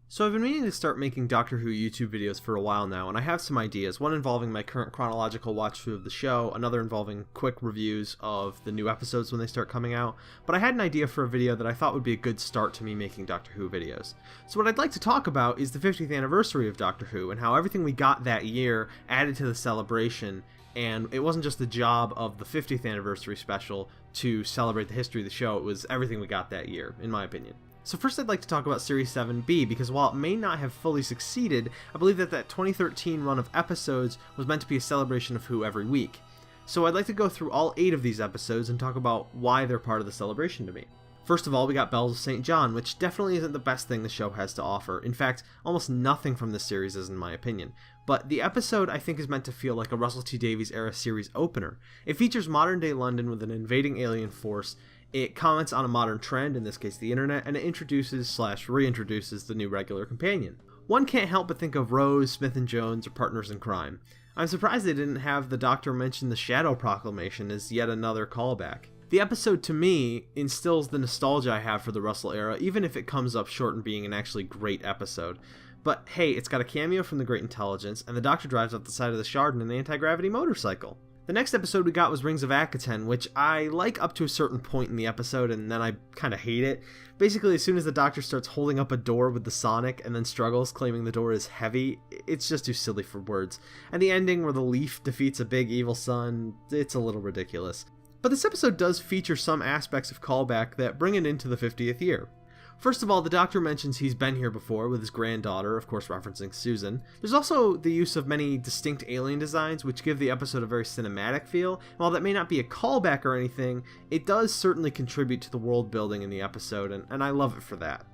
So I've been meaning to start making Doctor Who YouTube videos for a while now, and I have some ideas, one involving my current chronological watch through of the show, another involving quick reviews of the new episodes when they start coming out, but I had an idea for a video that I thought would be a good start to me making Doctor Who videos. So what I'd like to talk about is the 50th anniversary of Doctor Who, and how everything we got that year added to the celebration, and it wasn't just the job of the 50th anniversary special to celebrate the history of the show, it was everything we got that year, in my opinion. So first I'd like to talk about Series 7B, because while it may not have fully succeeded, I believe that 2013 run of episodes was meant to be a celebration of Who every week. So I'd like to go through all 8 of these episodes and talk about why they're part of the celebration to me. First of all, we got Bells of St. John, which definitely isn't the best thing the show has to offer. In fact, almost nothing from this series is in my opinion. But the episode, I think, is meant to feel like a Russell T Davies era series opener. It features modern day London with an invading alien force. It comments on a modern trend, in this case the internet, and it introduces/reintroduces the new regular companion. One can't help but think of Rose, Smith & Jones, or Partners in Crime. I'm surprised they didn't have the Doctor mention the Shadow Proclamation as yet another callback. The episode, to me, instills the nostalgia I have for the Russell era, even if it comes up short in being an actually great episode. But hey, it's got a cameo from the Great Intelligence, and the Doctor drives up the side of the Shard in an anti-gravity motorcycle. The next episode we got was Rings of Akaten, which I like up to a certain point in the episode, and then I kind of hate it. Basically, as soon as the Doctor starts holding up a door with the Sonic and then struggles, claiming the door is heavy, it's just too silly for words. And the ending where the Leaf defeats a big evil sun, it's a little ridiculous. But this episode does feature some aspects of callback that bring it into the 50th year. First of all, the Doctor mentions he's been here before with his granddaughter, of course referencing Susan. There's also the use of many distinct alien designs, which give the episode a very cinematic feel. And while that may not be a callback or anything, it does certainly contribute to the world building in the episode, and I love it for that.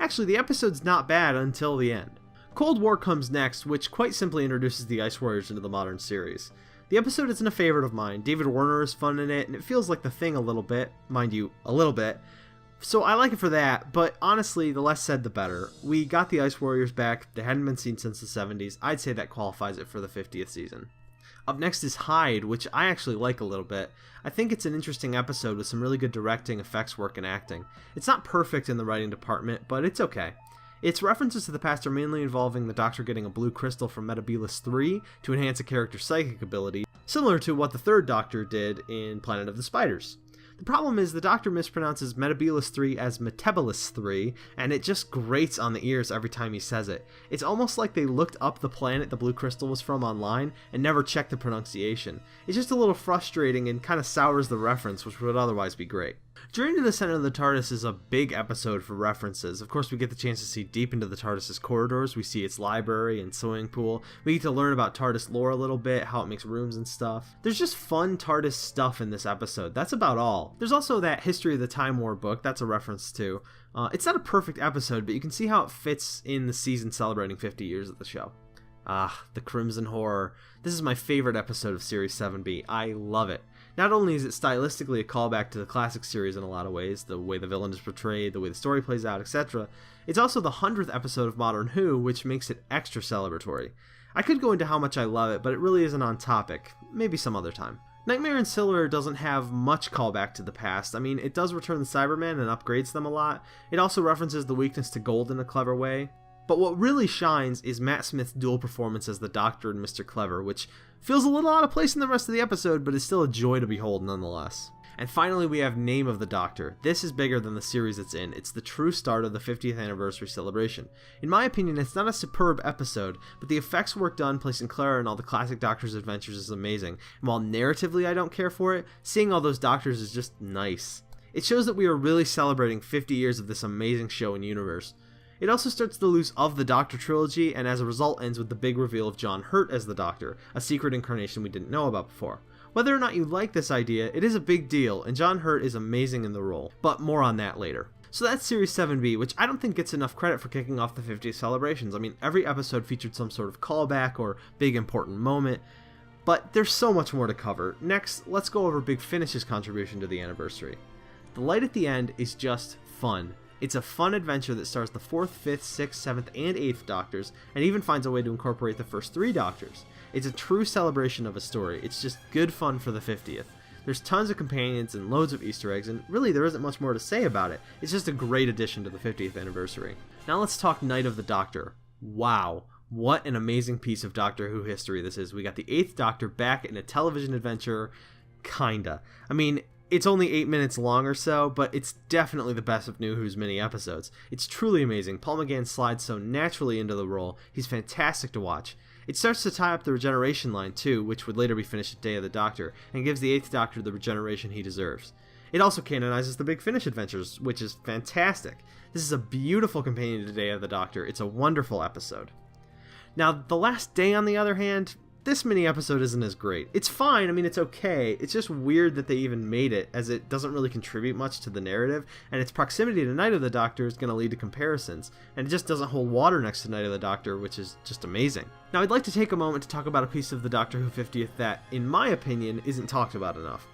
Actually, the episode's not bad until the end. Cold War comes next, which quite simply introduces the Ice Warriors into the modern series. The episode isn't a favorite of mine. David Warner is fun in it, and it feels like The Thing a little bit, mind you, a little bit. So I like it for that, but honestly, the less said the better. We got the Ice Warriors back, they hadn't been seen since the 70s, I'd say that qualifies it for the 50th season. Up next is Hyde, which I actually like a little bit. I think it's an interesting episode with some really good directing, effects work, and acting. It's not perfect in the writing department, but it's okay. Its references to the past are mainly involving the Doctor getting a blue crystal from Metebelis 3 to enhance a character's psychic ability, similar to what the third Doctor did in Planet of the Spiders. The problem is the Doctor mispronounces Metebelis 3 as Metebelis 3, and it just grates on the ears every time he says it. It's almost like they looked up the planet the blue crystal was from online and never checked the pronunciation. It's just a little frustrating and kind of sours the reference, which would otherwise be great. Journey to the Center of the TARDIS is a big episode for references. Of course, we get the chance to see deep into the TARDIS's corridors. We see its library and swimming pool. We get to learn about TARDIS lore a little bit, how it makes rooms and stuff. There's just fun TARDIS stuff in this episode. That's about all. There's also that History of the Time War book. That's a reference too. It's not a perfect episode, but you can see how it fits in the season celebrating 50 years of the show. The Crimson Horror. This is my favorite episode of Series 7B. I love it. Not only is it stylistically a callback to the classic series in a lot of ways, the way the villain is portrayed, the way the story plays out, etc., it's also the 100th episode of Modern Who, which makes it extra celebratory. I could go into how much I love it, but it really isn't on topic. Maybe some other time. Nightmare and Silver doesn't have much callback to the past. I mean, it does return the Cybermen and upgrades them a lot. It also references the weakness to gold in a clever way. But what really shines is Matt Smith's dual performance as the Doctor and Mr. Clever, which feels a little out of place in the rest of the episode, but is still a joy to behold nonetheless. And finally, we have Name of the Doctor. This is bigger than the series it's in. It's the true start of the 50th anniversary celebration. In my opinion, it's not a superb episode, but the effects work done placing Clara in all the classic Doctor's adventures is amazing. And while narratively I don't care for it, seeing all those Doctors is just nice. It shows that we are really celebrating 50 years of this amazing show and universe. It also starts the loose of the Doctor trilogy, and as a result ends with the big reveal of John Hurt as the Doctor, a secret incarnation we didn't know about before. Whether or not you like this idea, it is a big deal, and John Hurt is amazing in the role, but more on that later. So that's Series 7B, which I don't think gets enough credit for kicking off the 50th celebrations. I mean, every episode featured some sort of callback or big important moment, but there's so much more to cover. Next, let's go over Big Finish's contribution to the anniversary. The light at the end is just fun. It's a fun adventure that stars the 4th, 5th, 6th, 7th, and 8th Doctors, and even finds a way to incorporate the first 3 Doctors. It's a true celebration of a story. It's just good fun for the 50th. There's tons of companions and loads of Easter eggs, and really there isn't much more to say about it. It's just a great addition to the 50th anniversary. Now let's talk Night of the Doctor. Wow, what an amazing piece of Doctor Who history this is. We got the 8th Doctor back in a television adventure, kinda. I mean, it's only 8 minutes long or so, but it's definitely the best of New Who's mini episodes. It's truly amazing. Paul McGann slides so naturally into the role. He's fantastic to watch. It starts to tie up the regeneration line too, which would later be finished at Day of the Doctor, and gives the 8th Doctor the regeneration he deserves. It also canonizes the Big Finish adventures, which is fantastic. This is a beautiful companion to Day of the Doctor. It's a wonderful episode. Now, The Last Day, on the other hand, this mini episode isn't as great. It's fine, I mean, it's okay. It's just weird that they even made it, as it doesn't really contribute much to the narrative, and its proximity to Night of the Doctor is going to lead to comparisons, and it just doesn't hold water next to Night of the Doctor, which is just amazing. Now, I'd like to take a moment to talk about a piece of the Doctor Who 50th that, in my opinion, isn't talked about enough.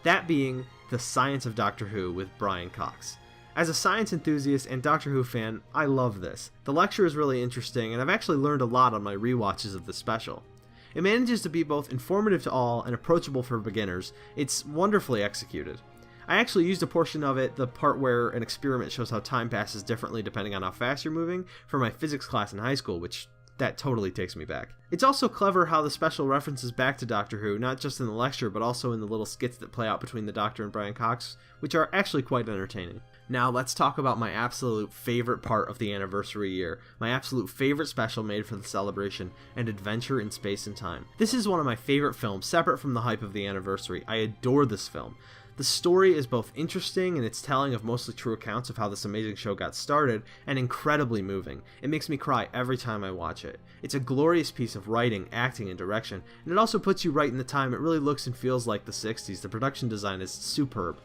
That being The Science of Doctor Who with Brian Cox. As a science enthusiast and Doctor Who fan, I love this. The lecture is really interesting, and I've actually learned a lot on my rewatches of the special. It manages to be both informative to all and approachable for beginners. It's wonderfully executed. I actually used a portion of it, the part where an experiment shows how time passes differently depending on how fast you're moving, for my physics class in high school, which that totally takes me back. It's also clever how the special references back to Doctor Who, not just in the lecture, but also in the little skits that play out between the Doctor and Brian Cox, which are actually quite entertaining. Now let's talk about my absolute favorite part of the anniversary year, my absolute favorite special made for the celebration, and Adventure in Space and Time. This is one of my favorite films, separate from the hype of the anniversary. I adore this film. The story is both interesting in its telling of mostly true accounts of how this amazing show got started, and incredibly moving. It makes me cry every time I watch it. It's a glorious piece of writing, acting, and direction, and it also puts you right in the time. It really looks and feels like the 60s. The production design is superb.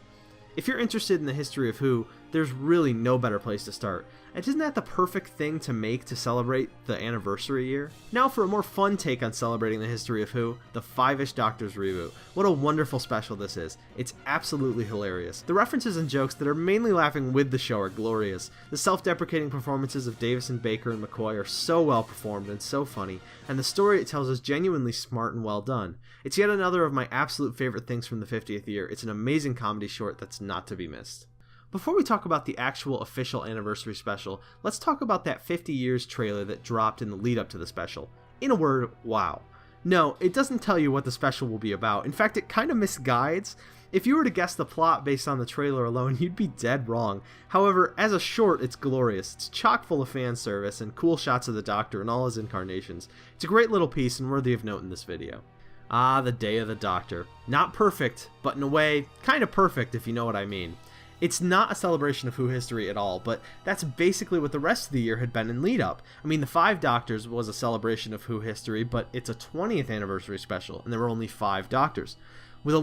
If you're interested in the history of Who, there's really no better place to start. And isn't that the perfect thing to make to celebrate the anniversary year? Now for a more fun take on celebrating the history of Who, the Five-ish Doctors reboot. What a wonderful special this is. It's absolutely hilarious. The references and jokes that are mainly laughing with the show are glorious. The self-deprecating performances of Davison, Baker, and McCoy are so well performed and so funny, and the story it tells is genuinely smart and well done. It's yet another of my absolute favorite things from the 50th year. It's an amazing comedy short that's not to be missed. Before we talk about the actual official anniversary special, let's talk about that 50 years trailer that dropped in the lead up to the special. In a word, wow. No, it doesn't tell you what the special will be about. In fact, it kind of misguides. If you were to guess the plot based on the trailer alone, you'd be dead wrong. However, as a short, it's glorious. It's chock full of fan service and cool shots of the Doctor in all his incarnations. It's a great little piece and worthy of note in this video. Ah, the Day of the Doctor. Not perfect, but in a way, kind of perfect if you know what I mean. It's not a celebration of Who history at all, but that's basically what the rest of the year had been in lead up. I mean, the 5 Doctors was a celebration of Who history, but it's a 20th anniversary special, and there were only 5 Doctors. With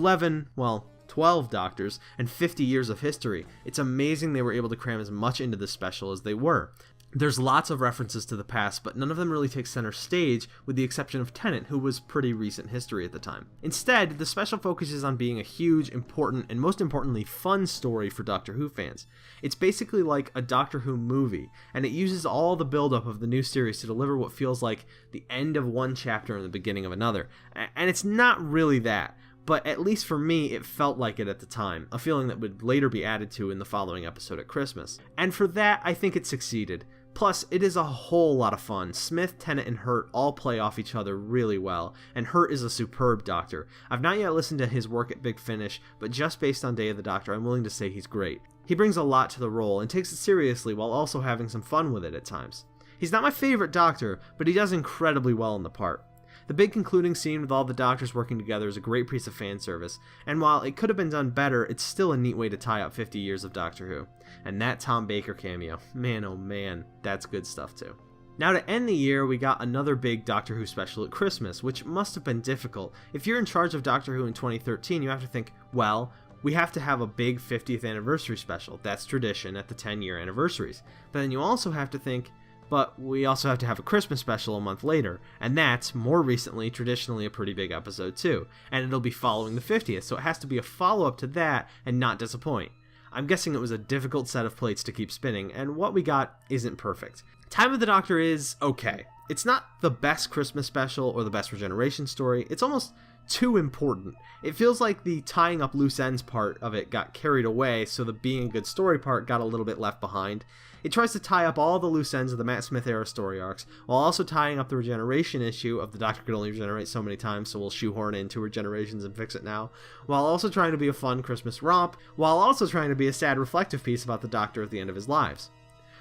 12 Doctors, and 50 years of history, it's amazing they were able to cram as much into this special as they were. There's lots of references to the past, but none of them really take center stage, with the exception of Tennant, who was pretty recent history at the time. Instead, the special focuses on being a huge, important, and most importantly, fun story for Doctor Who fans. It's basically like a Doctor Who movie, and it uses all the build-up of the new series to deliver what feels like the end of one chapter and the beginning of another. And it's not really that, but at least for me, it felt like it at the time, a feeling that would later be added to in the following episode at Christmas. And for that, I think it succeeded. Plus, it is a whole lot of fun. Smith, Tennant, and Hurt all play off each other really well, and Hurt is a superb Doctor. I've not yet listened to his work at Big Finish, but just based on Day of the Doctor, I'm willing to say he's great. He brings a lot to the role and takes it seriously while also having some fun with it at times. He's not my favorite Doctor, but he does incredibly well in the part. The big concluding scene with all the Doctors working together is a great piece of fan service, and while it could have been done better, it's still a neat way to tie up 50 years of Doctor Who. And that Tom Baker cameo, man oh man, that's good stuff too. Now to end the year, we got another big Doctor Who special at Christmas, which must have been difficult. If you're in charge of Doctor Who in 2013, you have to think, well, we have to have a big 50th anniversary special. That's tradition at the 10-year anniversaries. But then you also have to think, but we also have to have a Christmas special a month later, and that's, more recently, traditionally a pretty big episode too, and it'll be following the 50th, so it has to be a follow-up to that and not disappoint. I'm guessing it was a difficult set of plates to keep spinning, and what we got isn't perfect. Time of the Doctor is okay. It's not the best Christmas special or the best regeneration story, it's almost too important. It feels like the tying up loose ends part of it got carried away, so the being a good story part got a little bit left behind. It tries to tie up all the loose ends of the Matt Smith era story arcs, while also tying up the regeneration issue of the Doctor could only regenerate so many times, so we'll shoehorn in 2 regenerations and fix it now, while also trying to be a fun Christmas romp, while also trying to be a sad reflective piece about the Doctor at the end of his lives.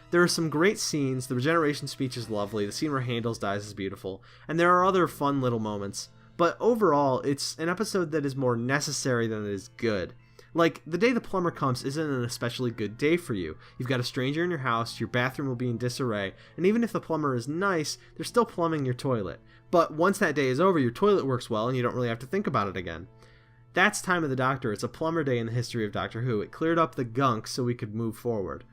There are some great scenes, the regeneration speech is lovely, the scene where Handels dies is beautiful, and there are other fun little moments, but overall, it's an episode that is more necessary than it is good. Like, the day the plumber comes isn't an especially good day for you. You've got a stranger in your house, your bathroom will be in disarray, and even if the plumber is nice, they're still plumbing your toilet. But once that day is over, your toilet works well and you don't really have to think about it again. That's Time of the Doctor. It's a plumber day in the history of Doctor Who. It cleared up the gunk so we could move forward.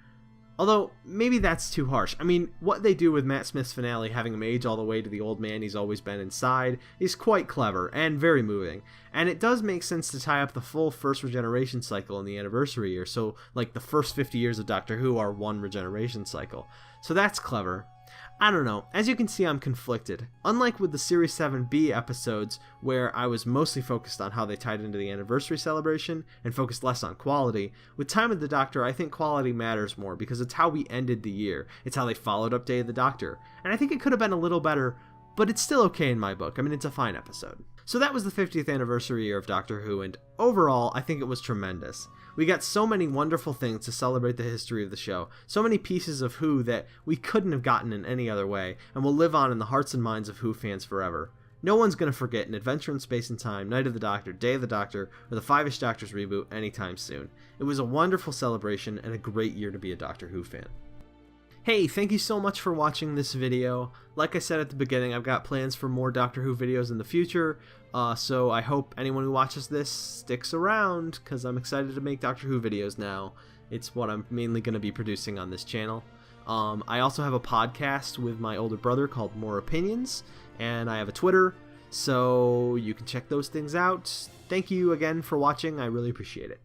Although, maybe that's too harsh. I mean, what they do with Matt Smith's finale, having him age all the way to the old man he's always been inside, is quite clever and very moving. And it does make sense to tie up the full first regeneration cycle in the anniversary year, so like the first 50 years of Doctor Who are one regeneration cycle. So that's clever. I don't know, as you can see I'm conflicted. Unlike with the Series 7B episodes, where I was mostly focused on how they tied into the anniversary celebration, and focused less on quality, with Time of the Doctor I think quality matters more, because it's how we ended the year, it's how they followed up Day of the Doctor, and I think it could have been a little better, but it's still okay in my book. I mean, it's a fine episode. So that was the 50th anniversary year of Doctor Who, and overall, I think it was tremendous. We got so many wonderful things to celebrate the history of the show, so many pieces of Who that we couldn't have gotten in any other way, and will live on in the hearts and minds of Who fans forever. No one's going to forget an Adventure in Space and Time, Night of the Doctor, Day of the Doctor, or the Five-ish Doctors reboot anytime soon. It was a wonderful celebration and a great year to be a Doctor Who fan. Hey, thank you so much for watching this video. Like I said at the beginning, I've got plans for more Doctor Who videos in the future, so I hope anyone who watches this sticks around, because I'm excited to make Doctor Who videos now. It's what I'm mainly going to be producing on this channel. I also have a podcast with my older brother called More Opinions, and I have a Twitter, so you can check those things out. Thank you again for watching, I really appreciate it.